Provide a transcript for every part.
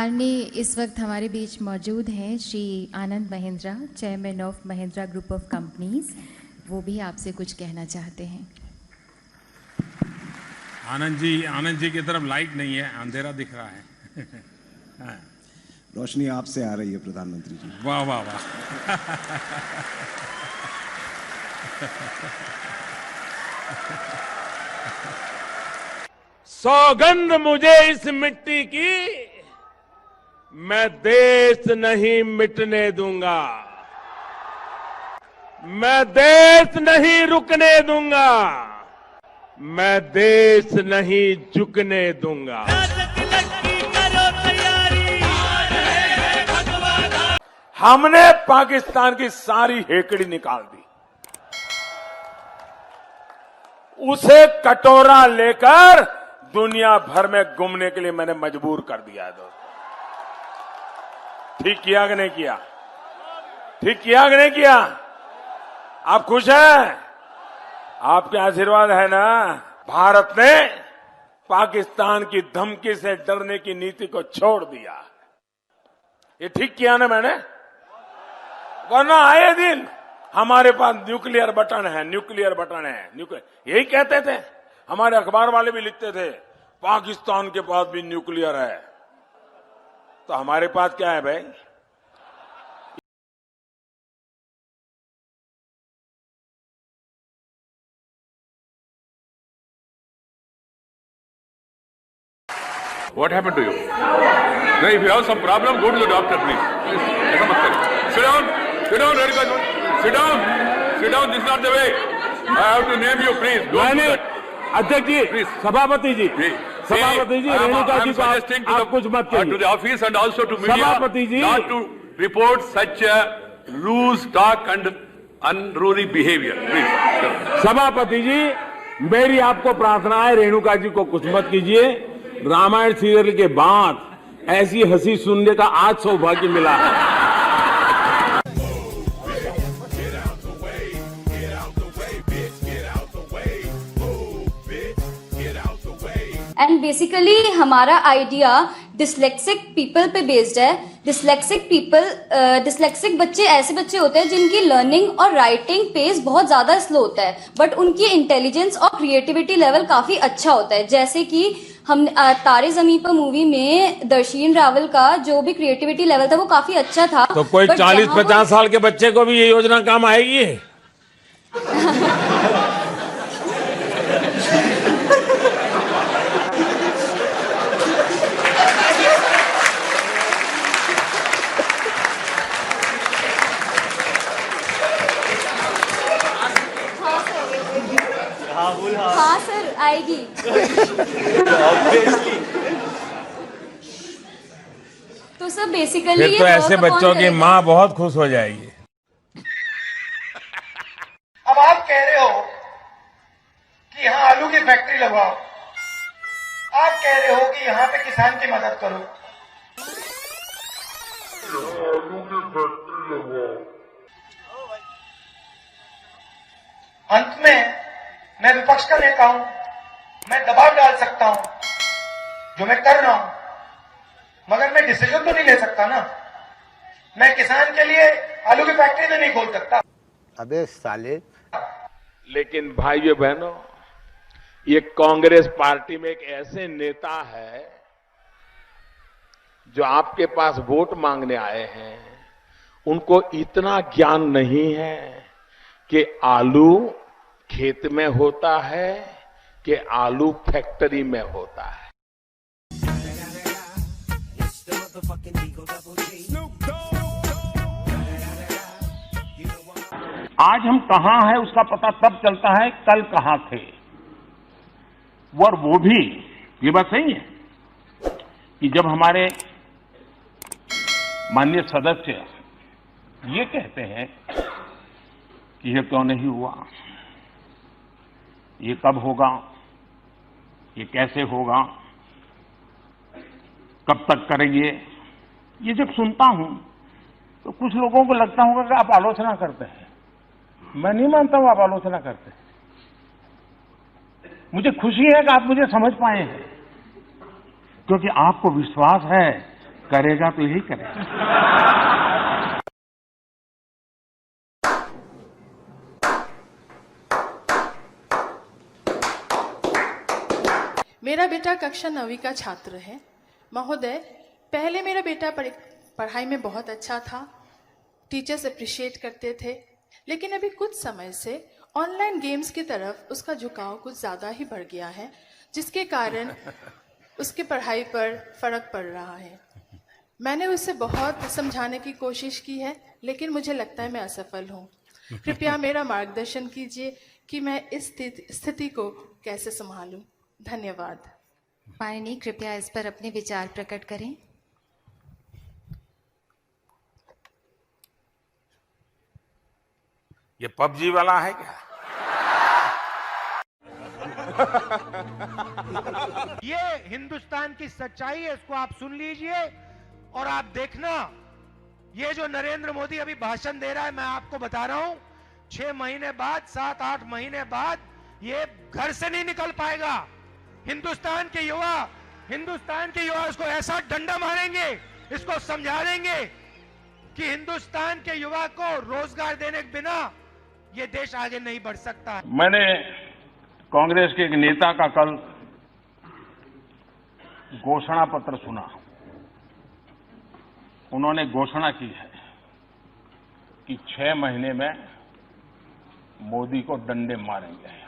माननीय इस वक्त हमारे बीच मौजूद हैं Shri Anand Mahindra, chairman of Mahindra group of companies. वो भी आपसे कुछ कहना चाहते हैं। आनंद जी की तरफ लाइट नहीं है, अंधेरा दिख रहा है। हाँ। रोशनी आपसे आ रही है प्रधानमंत्री जी। वाह वाह वाह। सौगंध मुझे इस मिट्टी की, मैं देश नहीं मिटने दूंगा, मैं देश नहीं रुकने दूंगा, मैं देश नहीं झुकने दूंगा। हमने पाकिस्तान की सारी हेकड़ी निकाल दी, उसे कटोरा लेकर दुनिया भर में घूमने के लिए मैंने मजबूर कर दिया है। दोस्तों, ठीक किया कि नहीं किया? ठीक किया कि नहीं किया? आप खुश हैं? आपके आशीर्वाद है ना? भारत ने पाकिस्तान की धमकी से डरने की नीति को छोड़ दिया। ये ठीक किया ना मैंने? वरना आए दिन हमारे पास न्यूक्लियर बटन है, न्यूक्लियर बटन है, यही कहते थे। हमारे अखबार वाले भी लिखते थे पाकिस्तान के पास भी न्यूक्लियर है, तो हमारे पास क्या है भाई? What happened to you? No, if you have some problem, go to the doctor, please. ऐसा मत करिए. Sit down, Radhika. Sit down. This is not the way. I have to name you, please. Don't do that. अध्यक्ष जी, Please. सभापति जी, सभापति जी, रेणुका जी को suggesting आप कुछ मत to कहिए। the office and also to media सभापति जी, not to report such a loose talk and unruly behavior. Please. सभापति जी, मेरी आपको प्रार्थना है, रेणुका जी को कुछ मत कीजिए। रामायण सीरियल के बाद ऐसी हंसी सुनने का आज सौभाग्य मिला है। एंड बेसिकली हमारा आइडिया डिसलेक्सिक पीपल पे बेस्ड है। डिसलेक्सिक बच्चे ऐसे बच्चे होते हैं जिनकी लर्निंग और राइटिंग पेस बहुत ज्यादा स्लो होता है, बट उनकी इंटेलिजेंस और क्रिएटिविटी लेवल काफी अच्छा होता है। जैसे कि हम तारे जमीन पर मूवी में दर्शीन रावल का जो भी क्रिएटिविटी लेवल था वो काफी अच्छा था। तो कोई 40-50 साल के बच्चे को भी ये योजना काम आएगी? हाँ सर, आएगी। तो सर बेसिकली फिर तो ऐसे बच्चों की माँ बहुत खुश हो जाएगी। अब आप कह रहे हो कि यहाँ आलू की फैक्ट्री लगवाओ, आप कह रहे हो कि यहाँ पे किसान की मदद करो। आलू की फैक्ट्री लगवाओ। अंत में मैं विपक्ष का नेता हूं, मैं दबाव डाल सकता हूं, जो मैं कर रहा हूं, मगर मैं डिसीजन तो नहीं ले सकता ना। मैं किसान के लिए आलू की फैक्ट्री तो नहीं खोल सकता। अबे साले। लेकिन भाइयों बहनों, ये कांग्रेस पार्टी में एक ऐसे नेता है जो आपके पास वोट मांगने आए हैं, उनको इतना ज्ञान नहीं है कि आलू खेत में होता है कि आलू फैक्ट्री में होता है। आज हम कहां हैं उसका पता तब चलता है कल कहां थे। और वो भी ये बात सही है कि जब हमारे माननीय सदस्य ये कहते हैं कि ये क्यों नहीं हुआ, ये कब होगा, ये कैसे होगा, कब तक करेंगे, ये जब सुनता हूं तो कुछ लोगों को लगता होगा कि आप आलोचना करते हैं। मैं नहीं मानता हूं आप आलोचना करते हैं। मुझे खुशी है कि आप मुझे समझ पाए हैं, क्योंकि आपको विश्वास है करेगा तो यही करेगा। मेरा बेटा कक्षा 9वीं का छात्र है। महोदय, पहले मेरा बेटा पढ़ाई में बहुत अच्छा था, टीचर्स अप्रिशिएट करते थे, लेकिन अभी कुछ समय से ऑनलाइन गेम्स की तरफ उसका झुकाव कुछ ज़्यादा ही बढ़ गया है, जिसके कारण उसके पढ़ाई पर फर्क पड़ रहा है। मैंने उसे बहुत समझाने की कोशिश की है, लेकिन मुझे लगता है मैं असफल हूँ। कृपया मेरा मार्गदर्शन कीजिए कि मैं इस स्थिति को कैसे संभालूं। धन्यवाद। माननीय, कृपया इस पर अपने विचार प्रकट करें। ये पबजी वाला है क्या? ये हिंदुस्तान की सच्चाई है, इसको आप सुन लीजिए और आप देखना। ये जो नरेंद्र मोदी अभी भाषण दे रहा है, मैं आपको बता रहा हूं, 6 महीने बाद, 7-8 महीने बाद ये घर से नहीं निकल पाएगा। हिंदुस्तान के युवा इसको ऐसा डंडा मारेंगे, इसको समझा देंगे कि हिंदुस्तान के युवा को रोजगार देने के बिना ये देश आगे नहीं बढ़ सकता। मैंने कांग्रेस के एक नेता का कल घोषणा पत्र सुना। उन्होंने घोषणा की है कि 6 महीने में मोदी को डंडे मारेंगे।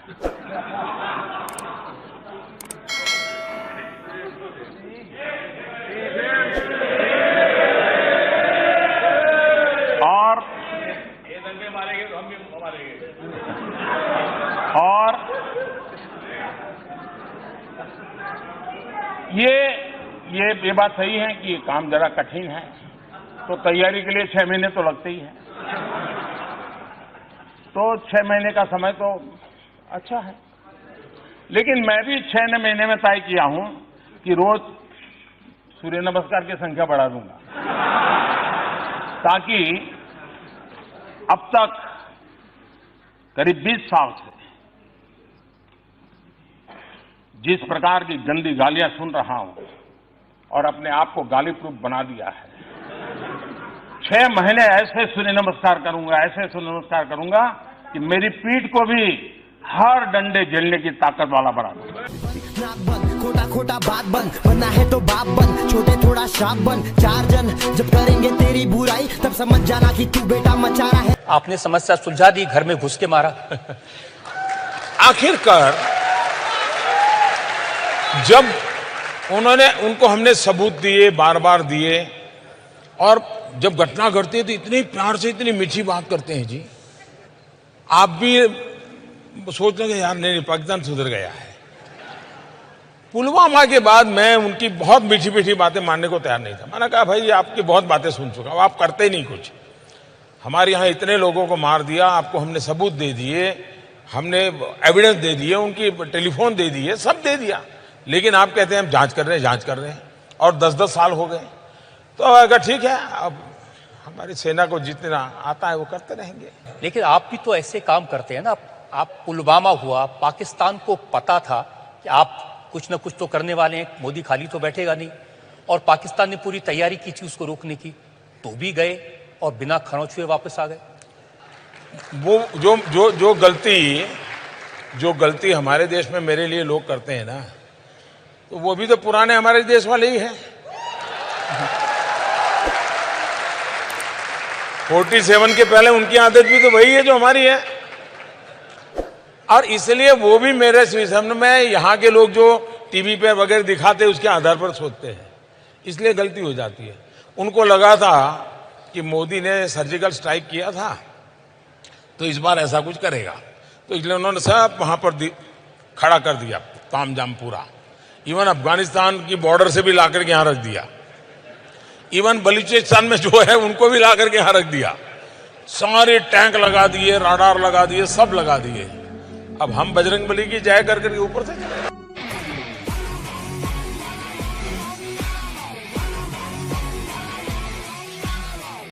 और ये बात सही है कि ये काम जरा कठिन है, तो तैयारी के लिए 6 महीने तो लगते ही हैं। तो 6 महीने का समय तो अच्छा है, लेकिन मैं भी 6 महीने में तय किया हूं कि रोज सूर्य नमस्कार की संख्या बढ़ा दूंगा, ताकि अब तक करीब 20 साल से जिस प्रकार की गंदी गालियां सुन रहा हूं और अपने आप को गाली प्रूफ बना दिया है, 6 महीने ऐसे सूर्य नमस्कार करूंगा कि मेरी पीठ को भी हर डंडे झेलने की ताकत वाला बना दूंगा। खोटा खोटा बात बंद, बनना है तो बाप बन, छोटे थोड़ा श्राप बन। 4 जन जब करेंगे तेरी बुराई, तब समझ जाना कि तू बेटा मचा रहा है। आपने समस्या सुलझा दी, घर में घुस के मारा। आखिरकार जब उनको हमने सबूत दिए, बार बार दिए, और जब घटना घटती है तो इतने प्यार से इतनी मीठी बात करते हैं जी। आप भी सोच रहे यार नहीं, पाकिस्तान सुधर गया है। पुलवामा के बाद मैं उनकी बहुत मीठी मीठी बातें मानने को तैयार नहीं था। मैंने कहा भाई आपकी बहुत बातें सुन चुका हूं, आप करते नहीं कुछ। हमारे यहाँ इतने लोगों को मार दिया, आपको हमने सबूत दे दिए, हमने एविडेंस दे दिए, उनकी टेलीफोन दे दिए, सब दे दिया, लेकिन आप कहते हैं हम जांच कर रहे हैं, और 10-10 साल हो गए। तो अगर ठीक है, अब हमारी सेना को जितना आता है वो करते रहेंगे। लेकिन आप भी तो ऐसे काम करते हैं ना। आप पुलवामा हुआ, पाकिस्तान को पता था कि आप कुछ न कुछ तो करने वाले हैं, मोदी खाली तो बैठेगा नहीं, और पाकिस्तान ने पूरी तैयारी की थी उसको रोकने की, तो भी गए और बिना खरोंच हुए वापस आ गए। वो जो गलती हमारे देश में मेरे लिए लोग करते हैं ना, तो वो भी तो पुराने हमारे देश वाले ही हैं। 47 के पहले उनकी आदत भी तो वही है जो हमारी है, और इसलिए वो भी मेरे सामने में यहाँ के लोग जो टीवी पे वगैरह दिखाते हैं उसके आधार पर सोचते हैं, इसलिए गलती हो जाती है। उनको लगा था कि मोदी ने सर्जिकल स्ट्राइक किया था तो इस बार ऐसा कुछ करेगा, तो इसलिए उन्होंने सब वहां पर खड़ा कर दिया, तामझाम पूरा। इवन अफगानिस्तान की बॉर्डर से भी लाकर के यहां रख दिया, इवन बलूचिस्तान में जो है उनको भी लाकर के यहां रख दिया, सारे टैंक लगा दिए, राडार लगा दिए, सब लगा दिए। अब हम बजरंगबली की जय करके ऊपर से